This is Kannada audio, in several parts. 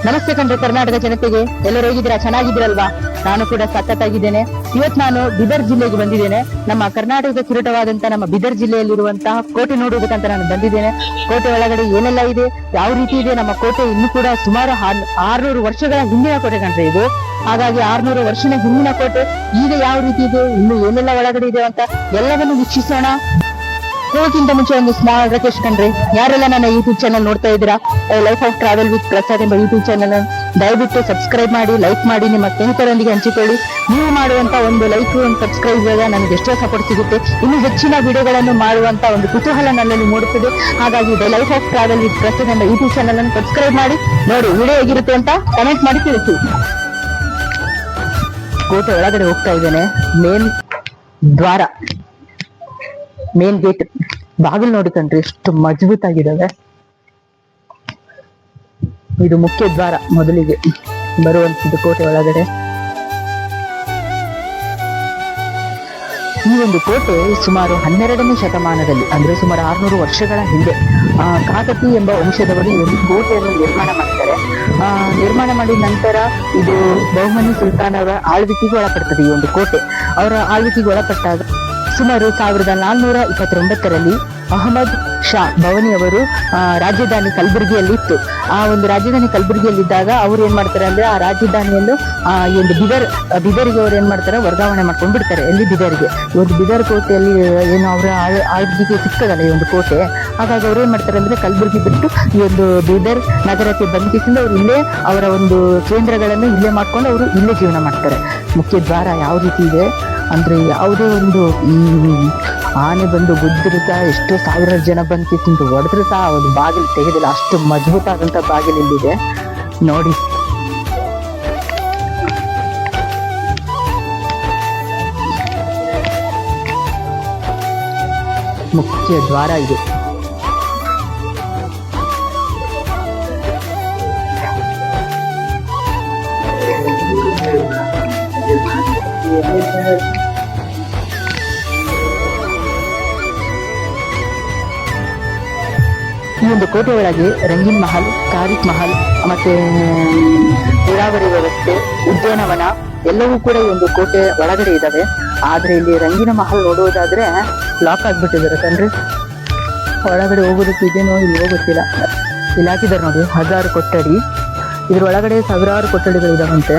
ನಮಸ್ತೆ ಕಣ್ರಿ ಕರ್ನಾಟಕ ಜನತೆಗೆ. ಎಲ್ಲರೂ ಹೇಗಿದ್ದೀರಾ? ಚೆನ್ನಾಗಿದ್ದೀರಲ್ವಾ? ನಾನು ಕೂಡ ಸಖತ್ತಾಗಿದ್ದೇನೆ. ಇವತ್ತು ನಾನು ಬೀದರ್ ಜಿಲ್ಲೆಗೆ ಬಂದಿದ್ದೇನೆ. ನಮ್ಮ ಕರ್ನಾಟಕದ ಕಿರೀಟವಾದಂತ ನಮ್ಮ ಬೀದರ್ ಜಿಲ್ಲೆಯಲ್ಲಿರುವಂತಹ ಕೋಟೆ ನೋಡುವುದಕ್ಕಂತ ನಾನು ಬಂದಿದ್ದೇನೆ. ಕೋಟೆ ಒಳಗಡೆ ಏನೆಲ್ಲ ಇದೆ, ಯಾವ ರೀತಿ ಇದೆ ನಮ್ಮ ಕೋಟೆ, ಇನ್ನು ಕೂಡ ಸುಮಾರು 600 ವರ್ಷಗಳ ಹಿಂದಿನ ಕೋಟೆ ಕಣ್ರಿ ಇದು. ಹಾಗಾಗಿ 600 ವರ್ಷದ ಹಿಂದಿನ ಕೋಟೆ ಈಗ ಯಾವ ರೀತಿ ಇದೆ, ಇನ್ನು ಏನೆಲ್ಲ ಒಳಗಡೆ ಇದೆ ಅಂತ ಎಲ್ಲವನ್ನು ವೀಕ್ಷಿಸೋಣ. ಹೋಗಿಂತ ಮುಂಚೆ ಒಂದು ಸ್ಮಾಲ್ ರಿಕ್ವೆಸ್ಟ್ ಕಣ್ರಿ, ಯಾರೆಲ್ಲ ನನ್ನ ಯೂಟ್ಯೂಬ್ ಚಾನಲ್ ನೋಡ್ತಾ ಇದ್ದೀರಾ, life of travel with Prasad ಎಂಬ ಯೂಟ್ಯೂಬ್ ಚಾನಲ್ ದಯವಿಟ್ಟು ಸಬ್ಸ್ಕ್ರೈಬ್ ಮಾಡಿ, ಲೈಕ್ ಮಾಡಿ, ನಿಮ್ಮ ಸ್ನೇಹಿತರೊಂದಿಗೆ ಹಂಚಿಕೊಳ್ಳಿ. ನೀವು ಮಾಡುವಂತ ಒಂದು ಲೈಕ್, ಒಂದು ಸಬ್ಸ್ಕ್ರೈಬ್ ನನಗೆ ಎಷ್ಟೋ ಸಪೋರ್ಟ್ ಸಿಗುತ್ತೆ. ಇನ್ನು ಹೆಚ್ಚಿನ ವಿಡಿಯೋಗಳನ್ನು ಮಾಡುವಂತ ಒಂದು ಕುತೂಹಲ ನನ್ನಲ್ಲಿ ಮೂಡುತ್ತದೆ. ಹಾಗಾಗಿ life of travel with Prasad ಎಂಬ ಯೂಟ್ಯೂಬ್ ಚಾನಲ್ ಅನ್ನು ಸಬ್ಸ್ಕ್ರೈಬ್ ಮಾಡಿ ನೋಡಿ, ವಿಡಿಯೋ ಹೇಗಿರುತ್ತೆ ಅಂತ ಕಮೆಂಟ್ ಮಾಡಿ ತಿಳಿಸಿ. ಕೋಟೆ ಒಳಗಡೆ ಹೋಗ್ತಾ ಇದ್ದೇನೆ. ಮೇನ್ ದ್ವಾರ, ಮೇನ್ ಗೇಟ್, ಬಾಗಿಲು ನೋಡಿ ಕಣ್ರಿ ಎಷ್ಟು ಮಜಬೂತ್ ಆಗಿದ್ದಾವೆ. ಇದು ಮುಖ್ಯ ದ್ವಾರ ಮೊದಲಿಗೆ ಬರುವಂತದ್ದು ಕೋಟೆ ಒಳಗಡೆ. ಈ ಒಂದು ಕೋಟೆ ಸುಮಾರು 12ನೇ ಶತಮಾನದಲ್ಲಿ, ಅಂದ್ರೆ ಸುಮಾರು 600 ವರ್ಷಗಳ ಹಿಂದೆ ಕಾಕತಿ ಎಂಬ ವಂಶದವರು ಈ ಒಂದು ಕೋಟೆಯನ್ನು ನಿರ್ಮಾಣ ಮಾಡ್ತಾರೆ. ನಿರ್ಮಾಣ ಮಾಡಿದ ನಂತರ ಇದು ಬಹುಮನಿ ಸುಲ್ತಾನ್ ಅವರ ಆಳ್ವಿಕೆಗೆ ಒಳಪಡ್ತದೆ. ಈ ಒಂದು ಕೋಟೆ ಅವರ ಆಳ್ವಿಕೆಗೆ ಒಳಪಟ್ಟಾಗ ಸುಮಾರು 1429ರಲ್ಲಿ ಅಹಮದ್ ಶಾ ಭವನಿಯವರು ರಾಜಧಾನಿ ಕಲಬುರಗಿಯಲ್ಲಿ ಇತ್ತು. ಆ ಒಂದು ರಾಜಧಾನಿ ಕಲಬುರಗಿಯಲ್ಲಿದ್ದಾಗ ಅವ್ರು ಏನ್ ಮಾಡ್ತಾರೆ ಅಂದ್ರೆ, ಆ ರಾಜಧಾನಿಯನ್ನು ಈ ಒಂದು ಬಿದರಿಗೆ ಅವ್ರು ಏನ್ ಮಾಡ್ತಾರೆ, ವರ್ಗಾವಣೆ ಮಾಡ್ಕೊಂಡು ಬಿಡ್ತಾರೆ. ಎಲ್ಲಿ? ಬಿದರ್ಗೆ. ಈ ಒಂದು ಬಿದರ್ ಕೋಟೆಯಲ್ಲಿ ಏನು ಅವರ ಆಳ್ವಿಕೆಗೆ ಸಿಗ್ತದಲ್ಲ ಈ ಒಂದು ಕೋಟೆ, ಹಾಗಾಗಿ ಅವ್ರು ಏನ್ ಮಾಡ್ತಾರೆ ಅಂದ್ರೆ ಕಲಬುರಗಿ ಬಿಟ್ಟು ಈ ಒಂದು ಬೀದರ್ ನಗರಕ್ಕೆ ಬಂದಿಸಿಂದ ಅವ್ರು ಇಲ್ಲೇ ಅವರ ಒಂದು ಕೇಂದ್ರಗಳನ್ನು ಇಲ್ಲೇ ಮಾಡ್ಕೊಂಡು ಅವರು ಇಲ್ಲೇ ಜೀವನ ಮಾಡ್ತಾರೆ. ಮುಖ್ಯ ದ್ವಾರ ಯಾವ ರೀತಿ ಇದೆ ಅಂದ್ರೆ, ಯಾವುದೇ ಒಂದು ಆನೆ ಬಂದು ಗುದ್ದಿರುತ್ತಾ ಎಷ್ಟೋ 1000 ಜನ ಬಂದು ತಿಂದು ಹೊಡೆದ್ರು ಸಹ ಒಂದು ಬಾಗಿಲು ತೆಗೆದಿಲ್ಲ, ಅಷ್ಟು ಮಜಬೂತಾದಂತ ಬಾಗಿಲು ಇಲ್ಲಿದೆ ನೋಡಿ. ಮುಖ್ಯ ದ್ವಾರ ಇದು. ಈ ಒಂದು ಕೋಟೆ ಒಳಗೆ ರಂಗೀನ್ ಮಹಲ್, ತಾರಿಕ್ ಮಹಲ್, ಮತ್ತೆ ನೀರಾವರಿ ವ್ಯವಸ್ಥೆ, ಉದ್ಯಾನವನ ಎಲ್ಲವೂ ಕೂಡ ಈ ಒಂದು ಕೋಟೆ ಒಳಗಡೆ ಇದಾವೆ. ಆದ್ರೆ ಇಲ್ಲಿ ರಂಗಿನ ಮಹಲ್ ನೋಡುವುದಾದ್ರೆ ಲಾಕ್ ಆಗ್ಬಿಟ್ಟಿದ್ದಾರೆ ಕಣ್ರಿ. ಒಳಗಡೆ ಹೋಗೋದಕ್ಕೆ ಇದೇನೋ ಇಲ್ವೋ ಗೊತ್ತಿಲ್ಲ. ಇಲ್ಲಿ ಹಾಕಿದ್ದಾರೆ ನೋಡಿ 1000 ಕೊಠಡಿ. ಇದ್ರ ಒಳಗಡೆ ಸಾವಿರಾರು ಕೊಠಡಿಗಳಿದಾವಂತೆ.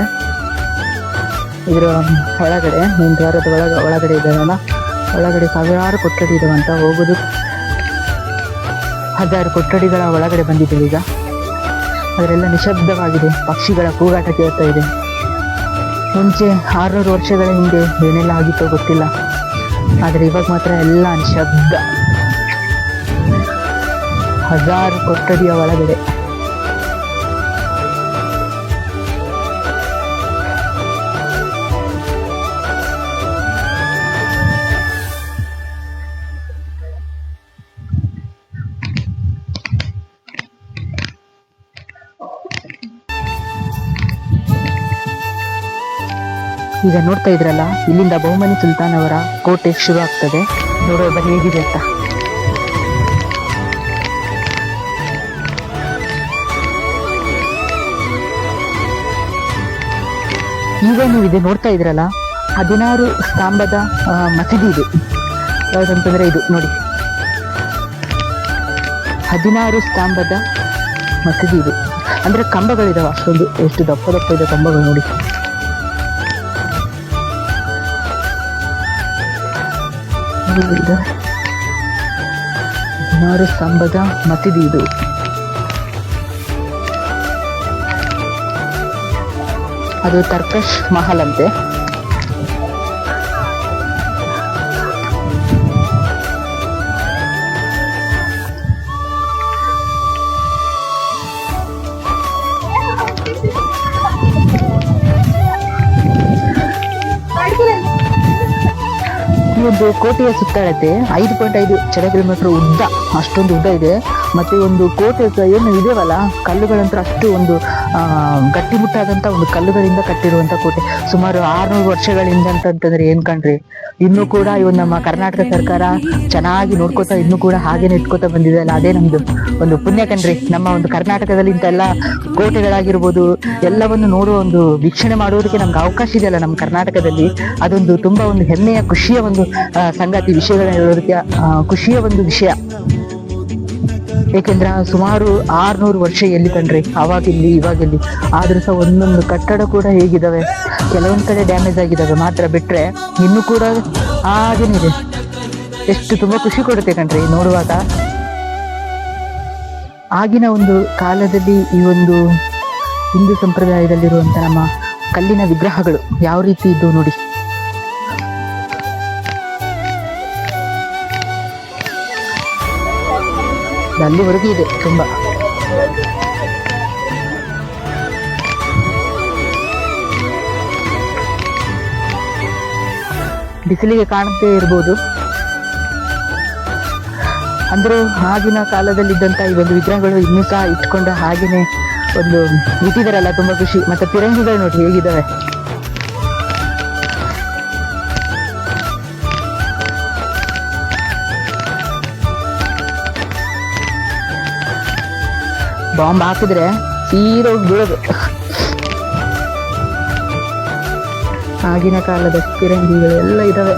ಇದ್ರ ಒಳಗಡೆ ಮೇನ್ ದ್ವಾರದ ಒಳಗಡೆ ಇದಾವಲ್ಲ, ಒಳಗಡೆ ಸಾವಿರಾರು ಕೊಠಡಿ ಇದಾವಂತ. ಹೋಗೋದು 1000 ಕೊಠಡಿಗಳ ಒಳಗಡೆ ಬಂದಿದ್ದೇವೆ ಈಗ. ಅದರೆಲ್ಲ ನಿಶಬ್ದವಾಗಿದೆ, ಪಕ್ಷಿಗಳ ಕೂಗಾಟ ಕೇಳ್ತಾ ಇದೆ. ಮುಂಚೆ 600 ವರ್ಷಗಳ ಹಿಂದೆ ಏನೆಲ್ಲ ಆಗಿತ್ತೋ ಗೊತ್ತಿಲ್ಲ, ಆದರೆ ಇವಾಗ ಮಾತ್ರ ಎಲ್ಲ ನಿಶಬ್ದ. 1000 ಕೊಠಡಿಯ ಒಳಗಡೆ ಈಗ ನೋಡ್ತಾ ಇದ್ರಲ್ಲ, ಇಲ್ಲಿಂದ ಬಹುಮನಿ ಸುಲ್ತಾನ್ ಅವರ ಕೋಟೆ ಶುರು ಆಗ್ತದೆ. ನೋಡುವ ಬನ್ನಿ ಹೇಗಿದೆ ಅಂತ. ಈಗ ನೀವು ಇದು ನೋಡ್ತಾ ಇದ್ರಲ್ಲ, 16 ಸ್ತಂಭದ ಮಸೀದಿ ಇದೆ. ಯಾವ್ದಂತಂದ್ರೆ ಇದು ನೋಡಿ, 16 ಸ್ತಂಭದ ಮಸೀದಿ ಇದೆ. ಅಂದ್ರೆ ಕಂಬಗಳಿದಾವೆ ಅಷ್ಟೊಂದು, ಎಷ್ಟು ದಪ್ಪ ಇದೆ ಕಂಬಗಳು ನೋಡಿ. ಇದು 16 ಸ್ತಂಭದ ಮಸೀದಿ ಇದು. ಅದು ತರ್ಕಶ್ ಮಹಲ್ ಅಂತೆ. ಈ ಒಂದು ಕೋಟೆಯ ಸುತ್ತಳತೆ 5.5 ಚದರ ಕಿಲೋಮೀಟರ್ ಉದ್ದ, ಅಷ್ಟೊಂದು ಉದ್ದ ಇದೆ. ಮತ್ತೆ ಒಂದು ಕೋಟೆ ಏನು ಇದೆವಲ್ಲ ಕಲ್ಲುಗಳಂತೂ ಅಷ್ಟು ಒಂದು ಗಟ್ಟಿಮುಟ್ಟಾದಂತ ಒಂದು ಕಲ್ಲುಗಳಿಂದ ಕಟ್ಟಿರುವಂತ ಕೋಟೆ. ಸುಮಾರು 600 ವರ್ಷಗಳಿಂದ ಅಂತಂದ್ರೆ ಏನ್ ಕಣ್ರಿ, ಇನ್ನೂ ಕೂಡ ಇವನ್ ನಮ್ಮ ಕರ್ನಾಟಕ ಸರ್ಕಾರ ಚೆನ್ನಾಗಿ ನೋಡ್ಕೋತಾ ಇನ್ನೂ ಕೂಡ ಹಾಗೇನೆ ಇಟ್ಕೋತಾ ಬಂದಿದೆ ಅಲ್ಲ, ಅದೇ ನಮ್ದು ಒಂದು ಪುಣ್ಯ ಕಣ್ರಿ. ನಮ್ಮ ಒಂದು ಕರ್ನಾಟಕದಲ್ಲಿ ಇಂತೆಲ್ಲ ಕೋಟೆಗಳಾಗಿರ್ಬೋದು ಎಲ್ಲವನ್ನು ನೋಡುವ ಒಂದು ವೀಕ್ಷಣೆ ಮಾಡುವುದಕ್ಕೆ ನಮ್ಗೆ ಅವಕಾಶ ಇದೆಯಲ್ಲ ನಮ್ಮ ಕರ್ನಾಟಕದಲ್ಲಿ, ಅದೊಂದು ತುಂಬಾ ಒಂದು ಹೆಮ್ಮೆಯ ಖುಷಿಯ ಒಂದು ಸಂಗತಿ, ವಿಷಯಗಳನ್ನ ಹೇಳೋದಕ್ಕೆ ಖುಷಿಯ ಒಂದು ವಿಷಯ. ಏಕೆಂದ್ರೆ ಸುಮಾರು 600 ವರ್ಷ ಎಲ್ಲಿ ಕಂಡ್ರಿ, ಅವಾಗಿಲ್ಲಿ ಇವಾಗಿಲ್ಲಿ, ಆದ್ರೂ ಸಹ ಒಂದೊಂದು ಕಟ್ಟಡ ಕೂಡ ಹೇಗಿದಾವೆ, ಕೆಲವೊಂದ್ ಕಡೆ ಡ್ಯಾಮೇಜ್ ಆಗಿದಾವೆ ಮಾತ್ರ ಬಿಟ್ರೆ ಇನ್ನೂ ಕೂಡ ಹಾಗೇನಿದೆ. ಎಷ್ಟು ತುಂಬಾ ಖುಷಿ ಕೊಡುತ್ತೆ ಕಣ್ರಿ ನೋಡುವಾಗ. ಆಗಿನ ಒಂದು ಕಾಲದಲ್ಲಿ ಈ ಒಂದು ಹಿಂದೂ ಸಂಪ್ರದಾಯದಲ್ಲಿರುವಂತ ನಮ್ಮ ಕಲ್ಲಿನ ವಿಗ್ರಹಗಳು ಯಾವ ರೀತಿ ಇದ್ದು ನೋಡಿ. ಅಲ್ಲಿವರೆಗೂ ಇದೆ ತುಂಬಾ. ಬಿಸಿಲಿಗೆ ಕಾಣುತ್ತೇ ಇರ್ಬೋದು, ಅಂದ್ರೆ ಆಗಿನ ಕಾಲದಲ್ಲಿದ್ದಂತ ಈ ಒಂದು ವಿಗ್ರಹಗಳು ಇನ್ನೂ ಸಹ ಇಟ್ಕೊಂಡು ಹಾಗೇನೆ ಒಂದು ಇಟ್ಟಿದಾರಲ್ಲ, ತುಂಬಾ ಖುಷಿ. ಮತ್ತೆ ಫಿರಂಗಿಗಳು ನೋಡಿ ಹೇಗಿದ್ದಾವೆ. ಬಾಂಬ್ ಹಾಕಿದ್ರೆ ಸೀರೆ ಹೋಗಿ ಬೀಳೋದು. ಆಗಿನ ಕಾಲದ ಫಿರಂಗಿಗಳು ಎಲ್ಲ ಇದಾವೆ.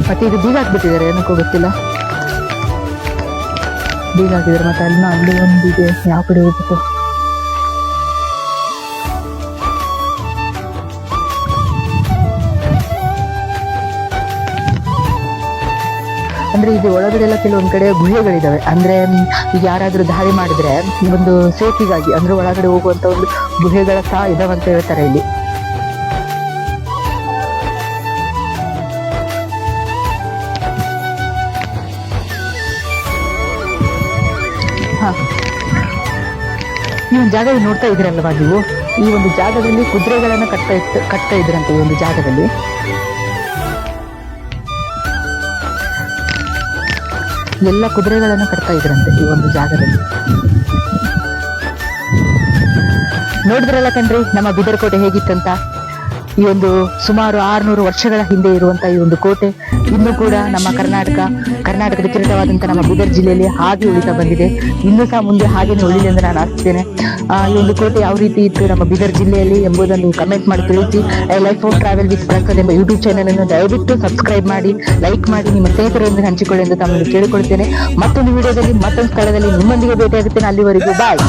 ಮತ್ತೆ ಇದು ಬೀಗ ಹಾಕ್ಬಿಟ್ಟಿದ್ದಾರೆ, ಏನಕ್ಕೂ ಗೊತ್ತಿಲ್ಲ, ಬೀಗ ಹಾಕಿದ್ದಾರೆ. ಮತ್ತೆ ಅಲ್ಲಿ ಒಂದಿದೆ, ಯಾವ ಕಡೆ ಹೋಗ್ಬೇಕು ಅಂದ್ರೆ ಇದು ಒಳಗಡೆ ಎಲ್ಲ ಕೆಲವೊಂದ್ ಕಡೆ ಗುಹೆಗಳಿದಾವೆ. ಅಂದ್ರೆ ಈಗ ಯಾರಾದ್ರೂ ದಾಳಿ ಮಾಡಿದ್ರೆ ಒಂದು ಸೇಫಿಗಾಗಿ ಅಂದ್ರೆ ಒಳಗಡೆ ಹೋಗುವಂತ ಒಂದು ಗುಹೆಗಳ ಸಹ ಇದಾವಂತ ಹೇಳ್ತಾರೆ ಇಲ್ಲಿ. ಈ ಒಂದು ಜಾಗ ನೋಡ್ತಾ ಇದ್ರಲ್ವಾ ನೀವು, ಈ ಒಂದು ಜಾಗದಲ್ಲಿ ಕುದುರೆಗಳನ್ನ ಕಟ್ತಾ ಇದ್ರಂತೆ. ಈ ಒಂದು ಜಾಗದಲ್ಲಿ ಎಲ್ಲ ಕುದುರೆಗಳನ್ನು ಕಟ್ತಾ ಇದ್ರಂತೆ ಈ ಒಂದು ಜಾಗದಲ್ಲಿ. ನೋಡಿದ್ರಲ್ಲ ಕಣ್ರಿ ನಮ್ಮ ಬೀದರ್ ಕೋಟೆ ಹೇಗಿತ್ತಂತ. ಈ ಒಂದು ಸುಮಾರು 600 ವರ್ಷಗಳ ಹಿಂದೆ ಇರುವಂತಹ ಈ ಒಂದು ಕೋಟೆ ಇನ್ನೂ ಕೂಡ ನಮ್ಮ ಕರ್ನಾಟಕದ ಕಿರೀಟವಾದಂತಹ ನಮ್ಮ ಬೀದರ್ ಜಿಲ್ಲೆಯಲ್ಲಿ ಹಾಗೆ ಉಳಿತಾ ಬಂದಿದೆ. ಇನ್ನೂ ಸಹ ಮುಂದೆ ಹಾಗೇನೆ ಉಳಿಲಿ ಎಂದು ನಾನು ಆಶಿಸ್ತೇನೆ. ಈ ಒಂದು ಕೋಟೆ ಯಾವ ರೀತಿ ಇತ್ತು ನಮ್ಮ ಬೀದರ್ ಜಿಲ್ಲೆಯಲ್ಲಿ ಎಂಬುದನ್ನು ಕಮೆಂಟ್ ಮಾಡಿ ತಿಳಿಸಿ. Life of travel with Prasad ಎಂಬ ಯೂಟ್ಯೂಬ್ ಚಾನೆಲ್ ಅನ್ನು ದಯವಿಟ್ಟು ಸಬ್ಸ್ಕ್ರೈಬ್ ಮಾಡಿ, ಲೈಕ್ ಮಾಡಿ, ನಿಮ್ಮ ಸ್ನೇಹಿತರೊಂದಿಗೆ ಹಂಚಿಕೊಳ್ಳಿ ಎಂದು ತಮ್ಮನ್ನು ಕೇಳಿಕೊಳ್ತೇನೆ. ಮತ್ತೊಂದು ವಿಡಿಯೋದಲ್ಲಿ ಮತ್ತೊಂದು ಸ್ಥಳದಲ್ಲಿ ನಿಮ್ಮೊಂದಿಗೆ ಭೇಟಿಯಾಗುತ್ತೇನೆ. ಅಲ್ಲಿವರೆಗೂ ಬಾಯ್.